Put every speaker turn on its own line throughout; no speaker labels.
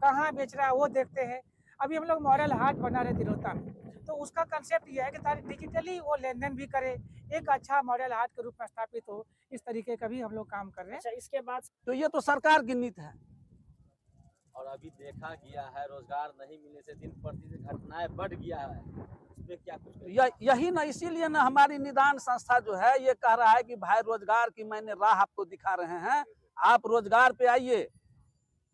कहाँ बेच रहा है वो देखते हैं। अभी हम लोग मॉडल हाट बना रहे तिरोता में, तो उसका कंसेप्ट ये है कि ताकि डिजिटली वो लेन देन भी करे, एक अच्छा मॉडल हाट के रूप में स्थापित हो। इस तरीके का भी हम लोग काम कर रहे हैं।
अच्छा, इसके बाद
तो ये तो सरकार की नीति है।
और अभी देखा गया है रोजगार नहीं मिलने से दिन प्रतिदिन घटनाएं बढ़ गया है, इसमें क्या कुछ
यही ना, इसीलिए ना हमारी निदान संस्था जो है ये कह रहा है कि भाई रोजगार की मैंने राह आपको दिखा रहे हैं, आप रोजगार पे आइए।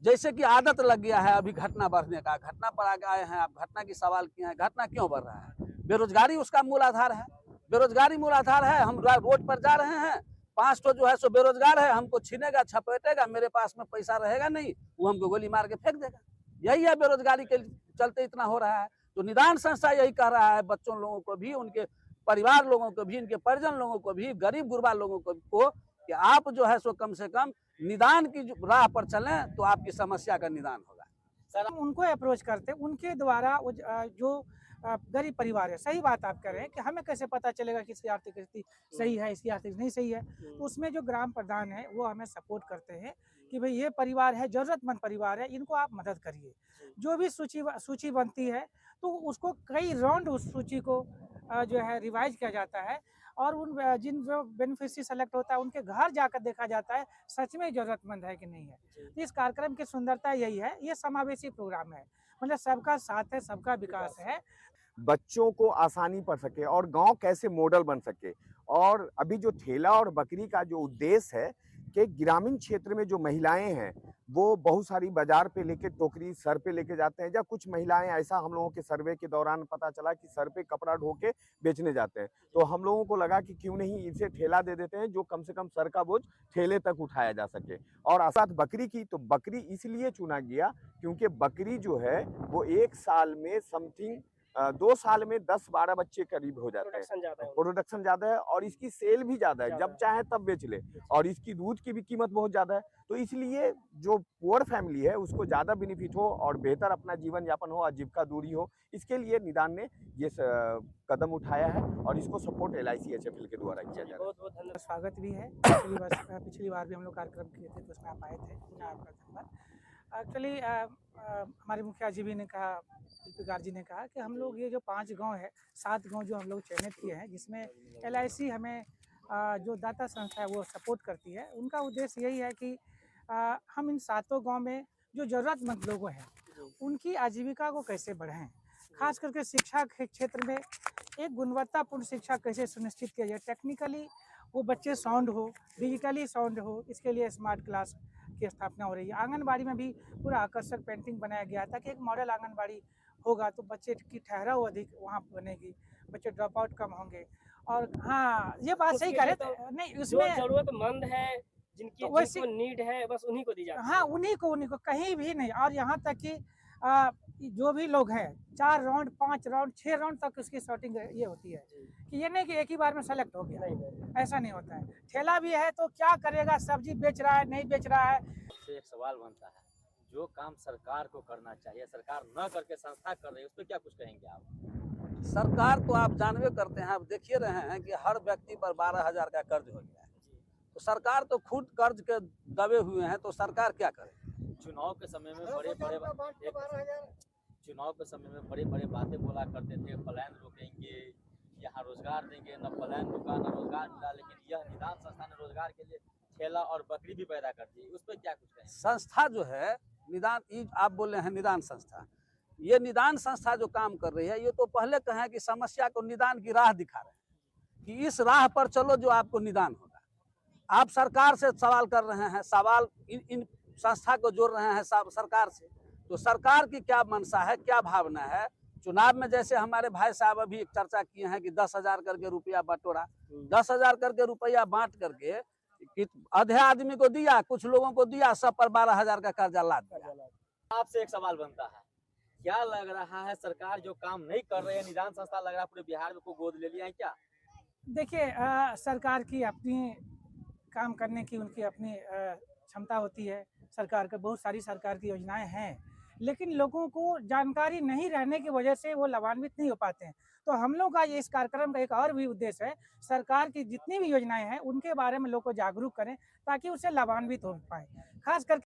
जैसे कि आदत लग गया है अभी घटना बढ़ने का, घटना पर आगे आए हैं आप, घटना की सवाल किए हैं, घटना क्यों बढ़ रहा है? बेरोजगारी उसका मूल आधार है, बेरोजगारी मूल आधार है। हम रोड पर जा रहे हैं, 5 तो जो है सो बेरोजगार है, हमको छीनेगा, छपेटेगा, मेरे पास में पैसा रहेगा नहीं, वो हमको गोली मार के फेंक देगा। यही है बेरोजगारी के चलते इतना हो रहा है। तो निदान संस्था यही कह रहा है बच्चों लोगों को भी, उनके परिवार लोगों को भी, इनके परिजन लोगों को भी, गरीब गुरबा लोगों को कि आप जो है सो कम से कम निदान की राह पर चलें तो आपकी समस्या का निदान होगा।
सर हम उनको अप्रोच करते हैं, उनके द्वारा वो जो गरीब परिवार है, सही बात आप कह रहे हैं कि हमें कैसे पता चलेगा कि इसकी आर्थिक स्थिति सही है, इसकी आर्थिक नहीं सही है। तो उसमें जो ग्राम प्रधान है वो हमें सपोर्ट करते हैं कि भाई ये परिवार है, जरूरतमंद परिवार है, इनको आप मदद करिए। जो भी सूची बनती है तो उसको कई राउंड उस सूची को जो है रिवाइज किया जाता है, और उन जिन जो बेनिफिशियरी सेलेक्ट होता है उनके घर जाकर देखा जाता है सच में जरूरतमंद है कि नहीं है। तो इस कार्यक्रम की सुंदरता यही है, ये समावेशी प्रोग्राम है, मतलब सबका साथ है, सबका विकास है।
बच्चों को आसानी पड़ सके और गांव कैसे मॉडल बन सके। और अभी जो ठेला और बकरी का जो उद्देश्य है कि ग्रामीण क्षेत्र में जो महिलाएं हैं वो बहुत सारी बाजार पे लेके टोकरी सर पे लेके जाते हैं, या कुछ महिलाएं ऐसा हम लोगों के सर्वे के दौरान पता चला कि सर पे कपड़ा ढो के बेचने जाते हैं। तो हम लोगों को लगा कि क्यों नहीं इसे ठेला दे देते हैं जो कम से कम सर का बोझ ठेले तक उठाया जा सके। और साथ बकरी की, तो बकरी इसलिए चुना गया क्योंकि बकरी जो है वो 1 साल में समथिंग 2 साल में 10-12 बच्चे करीब हो जाते हैं। प्रोडक्शन ज्यादा है और इसकी सेल भी ज्यादा है, जब चाहे तब बेच ले। और इसकी दूध की भी कीमत बहुत ज्यादा है, तो इसलिए जो पुअर फैमिली है उसको ज्यादा बेनिफिट हो और बेहतर अपना जीवन यापन हो, आजीविका दूरी हो, इसके लिए निदान ने ये कदम उठाया है और इसको सपोर्ट LIC-HFL के द्वारा किया जा रहा है।
बहुत बहुत धन्यवाद।
स्वागत भी है। पिछली बार भी हम लोग कार्यक्रम किए थे तो उसमें आप आए थे, आपका धन्यवाद। एक्चुअली हमारे मुखिया जी भी ने कहा, दीपिका जी ने कहा कि हम लोग ये जो 5 गांव है, 7 गांव जो हम लोग चयनित किए हैं, जिसमें LIC हमें जो दाता संस्था है वो सपोर्ट करती है, उनका उद्देश्य यही है कि हम इन 7 गांव में जो ज़रूरतमंद लोग हैं उनकी आजीविका को कैसे बढ़ाएं, खास करके शिक्षा के क्षेत्र में एक गुणवत्तापूर्ण शिक्षा कैसे सुनिश्चित किया जाए। टेक्निकली वो बच्चे साउंड हो, डिजिटली साउंड हो, इसके लिए स्मार्ट क्लास की स्थापना हो रही है। आंगनबाड़ी में भी पूरा आकर्षक पेंटिंग बनाया गया था कि एक मॉडल आंगनबाड़ी होगा तो बच्चे की ठहराव अधिक वहाँ बनेगी, बच्चे ड्रॉप आउट कम होंगे। और हाँ, ये बात सही करे तो नहीं, उसमें
जरूरतमंद है, जिनको नीड है, बस उन्हीं को दी जाती है।
हाँ, उन्हीं को कहीं भी नहीं। और यहाँ तक कि जो भी लोग हैं 4 राउंड, 5 राउंड, 6 राउंड तक उसकी शॉटिंग ये होती है कि ये नहीं कि एक ही बार में सेलेक्ट हो गया, ऐसा नहीं होता है। ठेला भी है तो क्या करेगा, सब्जी बेच रहा है, नहीं बेच रहा है।
एक सवाल बनता है, जो काम सरकार को करना चाहिए सरकार न करके संस्था कर रही है, उस पर क्या कुछ कहेंगे आप?
सरकार तो आप जानबे करते हैं, आप देखिए रहे हैं कि हर व्यक्ति पर 12,000 का कर्ज हो गया है। तो सरकार तो खुद कर्ज के दबे हुए हैं, तो सरकार क्या करे?
चुनाव के समय में बड़े बड़े बातें बोला करते थे, पलायन रोकेंगे, यहाँ रोजगार देंगे, न पलायन रुका न रोजगार मिला। लेकिन यह निदान संस्था ने रोजगार के लिए ठेला और बकरी भी पैदा कर दी, उस पर क्या कुछ कहेंगे?
संस्था जो है निदान, आप बोल रहे हैं निदान संस्था, ये निदान संस्था जो काम कर रही है, ये तो पहले कहें कि समस्या को निदान की राह दिखा रहे हैं कि इस राह पर चलो जो आपको निदान होगा। आप सरकार से सवाल कर रहे हैं, सवाल इन संस्था को जोड़ रहे हैं सरकार से, तो सरकार की क्या मंशा है, क्या भावना है। चुनाव में जैसे हमारे भाई साहब अभी एक चर्चा किए हैं कि 10,000 करके रुपया बटोरा, 10,000 करके रुपया बांट करके आधे आदमी को दिया, कुछ लोगों को दिया, सब पर 12,000 का कर्जा लाद दिया।
आपसे एक सवाल बनता है, क्या लग रहा है सरकार जो काम नहीं कर रही है, निदान संस्था लग रहा है पूरे बिहार में को गोद ले लिया है क्या?
देखिए, सरकार की अपनी काम करने की उनकी अपनी क्षमता होती है। सरकार का बहुत सारी सरकार की योजनाएं हैं, लेकिन लोगों को जानकारी नहीं रहने की वजह से वो लाभान्वित नहीं हो पाते हैं। तो हम लोग का ये इस कार्यक्रम का एक और भी उद्देश्य है, सरकार की जितनी भी योजनाएं हैं उनके बारे में लोग को जागरूक करें ताकि उससे लाभान्वित हो पाए। खास करके